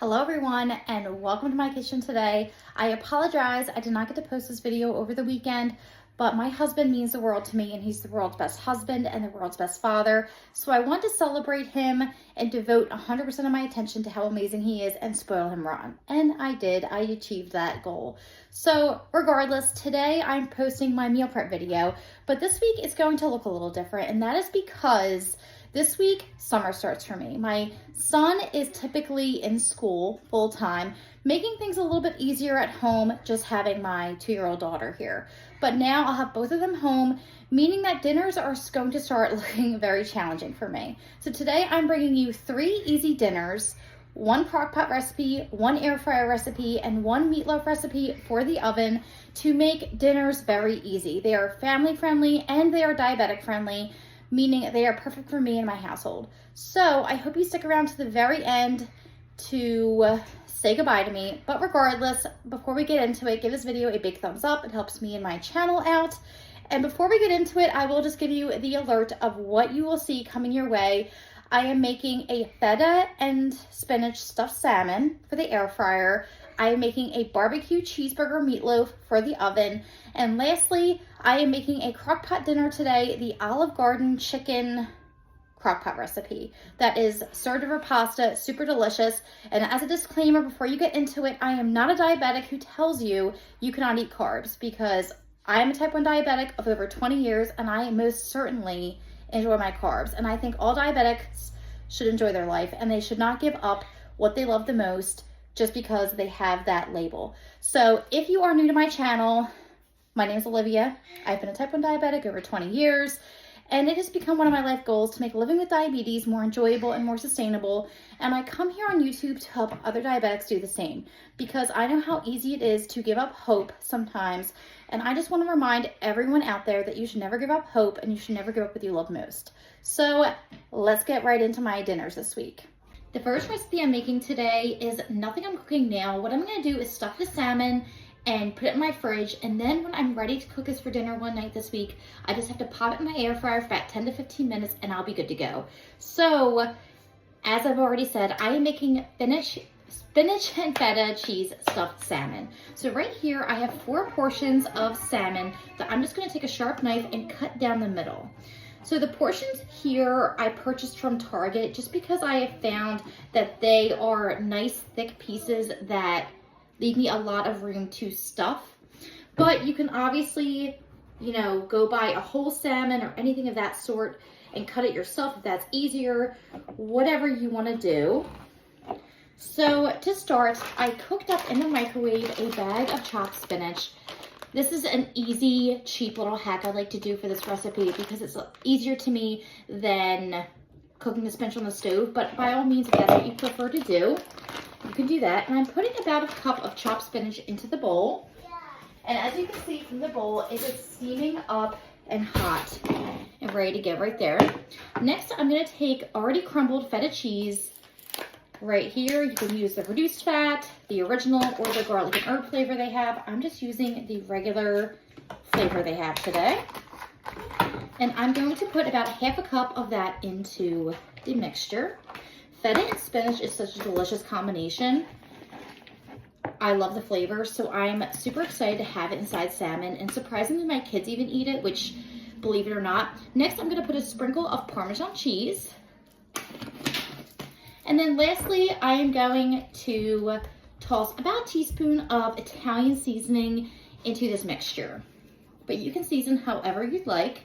Hello everyone and welcome to my kitchen today. I apologize, I did not get to post this video over the weekend, but my husband means the world to me and he's the world's best husband and the world's best father. So I want to celebrate him and devote 100% of my attention to how amazing he is and spoil him rotten. And I did, I achieved that goal. So regardless, today I'm posting my meal prep video, but this week it's going to look a little different, and that is because this week, summer starts for me. My son is typically in school full-time, making things a little bit easier at home just having my 2-year-old daughter here. But now I'll have both of them home, meaning that dinners are going to start looking very challenging for me. So today I'm bringing you 3 easy dinners, 1 crockpot recipe, 1 air fryer recipe, and 1 meatloaf recipe for the oven to make dinners very easy. They are family friendly and they are diabetic friendly, meaning they are perfect for me and my household. So I hope you stick around to the very end to say goodbye to me. But regardless, before we get into it, give this video a big thumbs up. It helps me and my channel out. And before we get into it, I will just give you the alert of what you will see coming your way. I am making a feta and spinach stuffed salmon for the air fryer. I am making a barbecue cheeseburger meatloaf for the oven. And lastly, I am making a crockpot dinner today, the Olive Garden chicken crockpot recipe. That is served over pasta, super delicious. And as a disclaimer, before you get into it, I am not a diabetic who tells you you cannot eat carbs, because I am a type 1 diabetic of over 20 years and I most certainly enjoy my carbs. And I think all diabetics should enjoy their life and they should not give up what they love the most just because they have that label. So if you are new to my channel, my name is Olivia. I've been a type 1 diabetic over 20 years, and it has become one of my life goals to make living with diabetes more enjoyable and more sustainable. And I come here on YouTube to help other diabetics do the same, because I know how easy it is to give up hope sometimes. And I just want to remind everyone out there that you should never give up hope and you should never give up what you love most. So let's get right into my dinners this week. The first recipe I'm making today is nothing I'm cooking now. What I'm going to do is stuff the salmon and put it in my fridge, and then when I'm ready to cook this for dinner one night this week, I just have to pop it in my air fryer for about 10 to 15 minutes and I'll be good to go. So as I've already said, I am making spinach and feta cheese stuffed salmon. So right here I have 4 portions of salmon that I'm just going to take a sharp knife and cut down the middle. So the portions here I purchased from Target just because I have found that they are nice thick pieces that leave me a lot of room to stuff. But you can obviously, go buy a whole salmon or anything of that sort and cut it yourself if that's easier, whatever you want to do. So to start, I cooked up in the microwave a bag of chopped spinach. This is an easy, cheap little hack I like to do for this recipe because it's easier to me than cooking the spinach on the stove. But by all means, if that's what you prefer to do, you can do that. And I'm putting about a cup of chopped spinach into the bowl. And as you can see from the bowl, it is steaming up and hot and ready to go right there. Next, I'm going to take already crumbled feta cheese. Right here, you can use the reduced fat, the original, or the garlic and herb flavor they have. I'm just using the regular flavor they have today. And I'm going to put about half a cup of that into the mixture. Feta and spinach is such a delicious combination. I love the flavor, so I'm super excited to have it inside salmon. And surprisingly, my kids even eat it, which, believe it or not. Next, I'm going to put a sprinkle of Parmesan cheese. And then lastly, I am going to toss about a teaspoon of Italian seasoning into this mixture. But you can season however you'd like.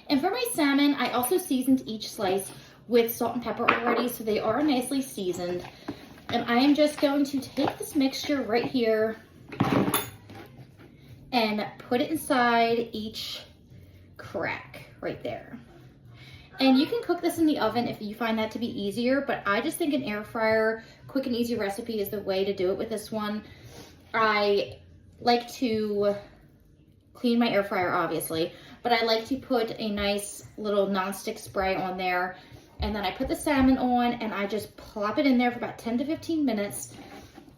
And for my salmon, I also seasoned each slice with salt and pepper already, so they are nicely seasoned. And I am just going to take this mixture right here and put it inside each crack right there. And you can cook this in the oven if you find that to be easier, but I just think an air fryer, quick and easy recipe is the way to do it with this one. I like to clean my air fryer, obviously, but I like to put a nice little nonstick spray on there. And then I put the salmon on and I just plop it in there for about 10 to 15 minutes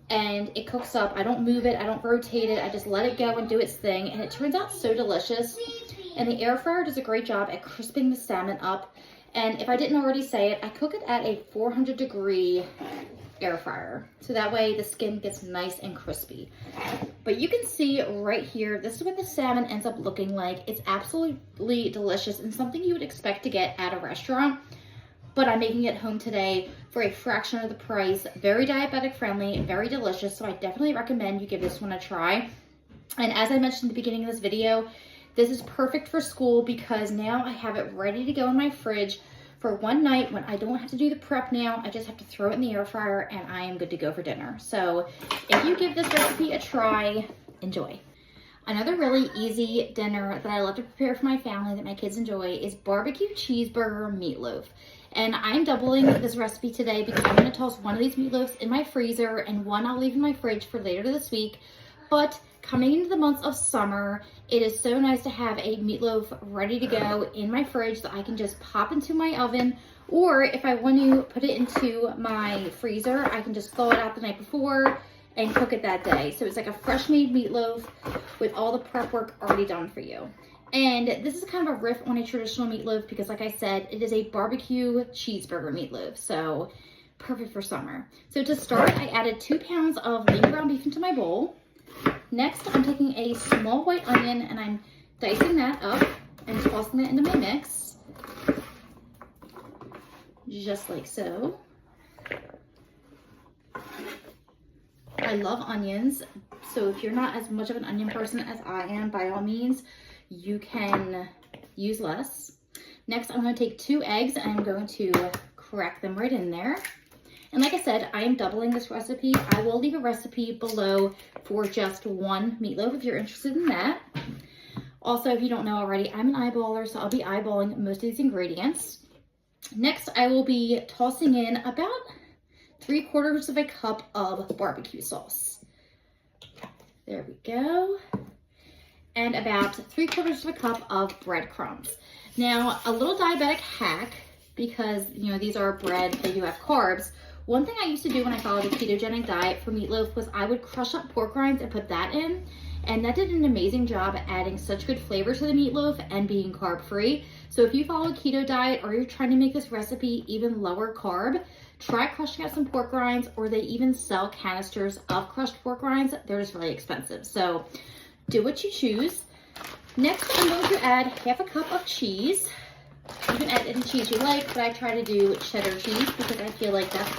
and it cooks up. I don't move it, I don't rotate it, I just let it go and do its thing, and it turns out so delicious. And the air fryer does a great job at crisping the salmon up. And if I didn't already say it, I cook it at a 400 degree air fryer. So that way the skin gets nice and crispy. But you can see right here, this is what the salmon ends up looking like. It's absolutely delicious and something you would expect to get at a restaurant. But I'm making it home today for a fraction of the price. Very diabetic friendly, very delicious. So I definitely recommend you give this one a try. And as I mentioned at the beginning of this video, this is perfect for school because now I have it ready to go in my fridge for one night when I don't have to do the prep now. I just have to throw it in the air fryer and I am good to go for dinner. So if you give this recipe a try, enjoy. Another really easy dinner that I love to prepare for my family that my kids enjoy is barbecue cheeseburger meatloaf. And I'm doubling this recipe today because I'm going to toss one of these meatloaves in my freezer and one I'll leave in my fridge for later this week. But coming into the months of summer, it is so nice to have a meatloaf ready to go in my fridge that I can just pop into my oven, or if I want to put it into my freezer, I can just thaw it out the night before and cook it that day. So it's like a fresh made meatloaf with all the prep work already done for you. And this is kind of a riff on a traditional meatloaf because like I said, it is a barbecue cheeseburger meatloaf. So perfect for summer. So to start, I added 2 pounds of lean ground beef into my bowl. Next, I'm taking a small white onion and I'm dicing that up and tossing it into my mix. Just like so. I love onions, so if you're not as much of an onion person as I am, by all means, you can use less. Next, I'm going to take 2 eggs and I'm going to crack them right in there. And like I said, I am doubling this recipe. I will leave a recipe below for just one meatloaf if you're interested in that. Also, if you don't know already, I'm an eyeballer, so I'll be eyeballing most of these ingredients. Next, I will be tossing in about 3/4 of a cup of barbecue sauce. There we go. And about 3/4 of a cup of breadcrumbs. Now, a little diabetic hack, because you know these are bread, they do have carbs. One thing I used to do when I followed a ketogenic diet for meatloaf was I would crush up pork rinds and put that in, and that did an amazing job at adding such good flavor to the meatloaf and being carb free. So if you follow a keto diet or you're trying to make this recipe even lower carb, try crushing up some pork rinds, or they even sell canisters of crushed pork rinds. They're just really expensive. So do what you choose. Next, I'm going to add 1/2 cup of cheese. You can add any cheese you like, but I try to do cheddar cheese because I feel like that's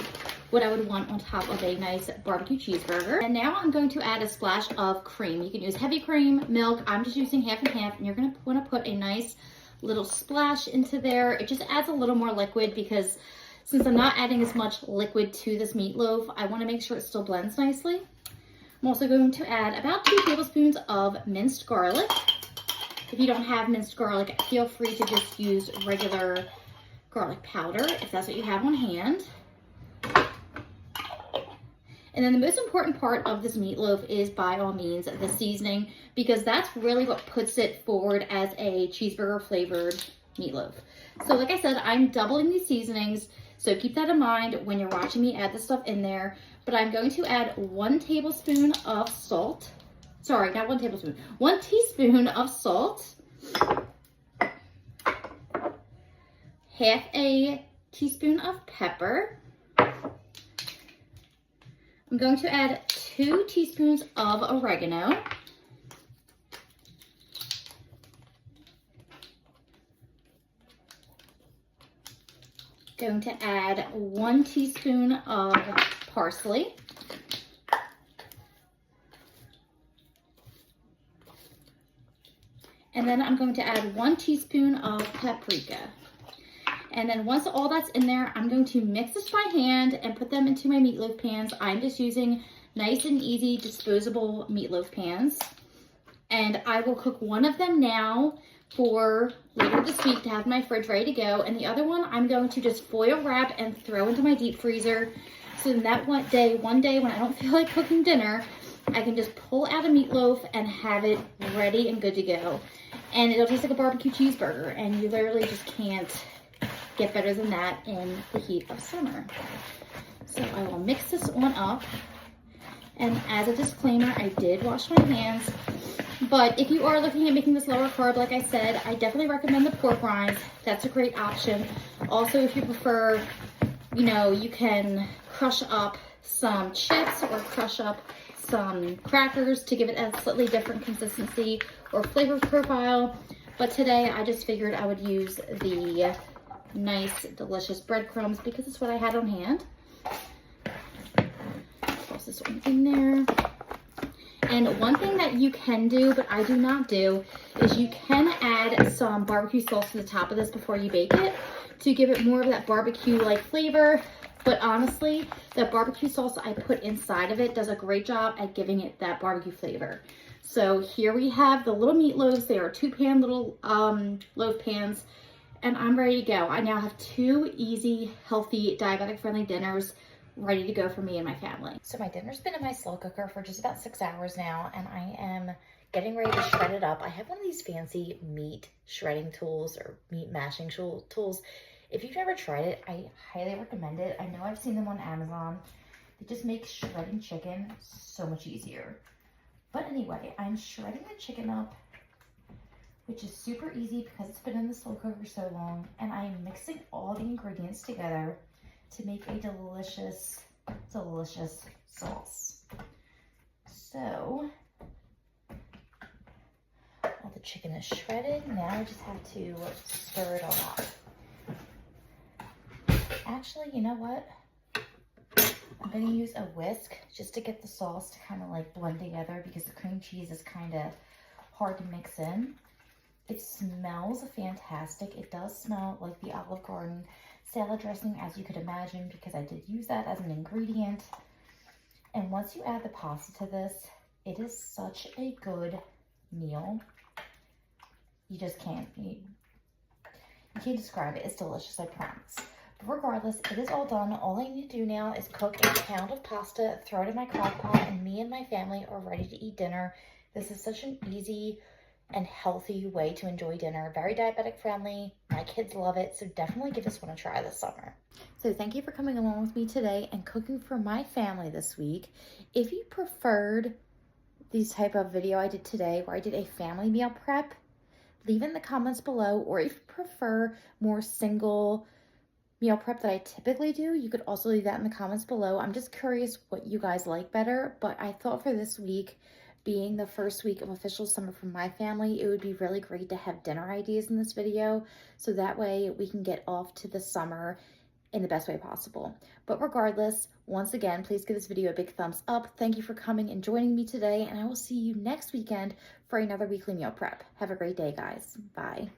what I would want on top of a nice barbecue cheeseburger. And now I'm going to add a splash of cream. You can use heavy cream, milk. I'm just using 1/2 and 1/2, and you're going to want to put a nice little splash into there. It just adds a little more liquid because since I'm not adding as much liquid to this meatloaf, I want to make sure it still blends nicely. I'm also going to add about 2 tablespoons of minced garlic. If you don't have minced garlic, feel free to just use regular garlic powder if that's what you have on hand. And then the most important part of this meatloaf is, by all means, the seasoning, because that's really what puts it forward as a cheeseburger flavored meatloaf. So like I said, I'm doubling these seasonings, so keep that in mind when you're watching me add this stuff in there. But I'm going to add 1 tablespoon of salt. Sorry, not 1 tablespoon, 1 teaspoon of salt, 1/2 a teaspoon of pepper. I'm going to add 2 teaspoons of oregano. Going to add 1 teaspoon of parsley. And then I'm going to add 1 teaspoon of paprika. And then once all that's in there, I'm going to mix this by hand and put them into my meatloaf pans. I'm just using nice and easy disposable meatloaf pans. And I will cook one of them now for later this week to have in my fridge ready to go. And the other one I'm going to just foil wrap and throw into my deep freezer. So then that one day when I don't feel like cooking dinner, I can just pull out a meatloaf and have it ready and good to go. And it'll taste like a barbecue cheeseburger, and you literally just can't get better than that in the heat of summer. So I will mix this one up. And as a disclaimer, I did wash my hands. But if you are looking at making this lower carb, like I said, I definitely recommend the pork rinds. That's a great option. Also, if you prefer, you know, you can crush up some chips or crush up some crackers to give it a slightly different consistency or flavor profile. But today I just figured I would use the nice, delicious breadcrumbs because it's what I had on hand. Toss this one in there. And one thing that you can do, but I do not do, is you can add some barbecue sauce to the top of this before you bake it to give it more of that barbecue-like flavor. But honestly, the barbecue sauce I put inside of it does a great job at giving it that barbecue flavor. So here we have the little meatloaves. They are 2-pan little loaf pans, and I'm ready to go. I now have 2 easy, healthy, diabetic-friendly dinners ready to go for me and my family. So my dinner's been in my slow cooker for just about 6 hours now, and I am getting ready to shred it up. I have one of these fancy meat shredding tools or meat mashing tools. If you've never tried it, I highly recommend it. I know I've seen them on Amazon. They just make shredding chicken so much easier. But anyway, I'm shredding the chicken up, which is super easy because it's been in the slow cooker so long, and I'm mixing all the ingredients together to make a delicious, delicious sauce. So, all the chicken is shredded. Now I just have to stir it all up. Actually, you know what? I'm gonna use a whisk just to get the sauce to kind of like blend together because the cream cheese is kind of hard to mix in. It smells fantastic. It does smell like the Olive Garden salad dressing, as you could imagine, because I did use that as an ingredient. And once you add the pasta to this, it is such a good meal. You just can't, you can't describe it. It's delicious, I promise. But regardless, it is all done. All I need to do now is cook a pound of pasta, throw it in my crock pot, and me and my family are ready to eat dinner. This is such an easy and healthy way to enjoy dinner. Very diabetic friendly. My kids love it, so definitely give this one a try this summer. So thank you for coming along with me today and cooking for my family this week. If you preferred these type of video I did today where I did a family meal prep, leave in the comments below. Or if you prefer more single meal prep that I typically do, you could also leave that in the comments below. I'm just curious what you guys like better, but I thought for this week, being the first week of official summer for my family, it would be really great to have dinner ideas in this video, so that way we can get off to the summer in the best way possible. But regardless, once again, please give this video a big thumbs up. Thank you for coming and joining me today, and I will see you next weekend for another weekly meal prep. Have a great day, guys. Bye.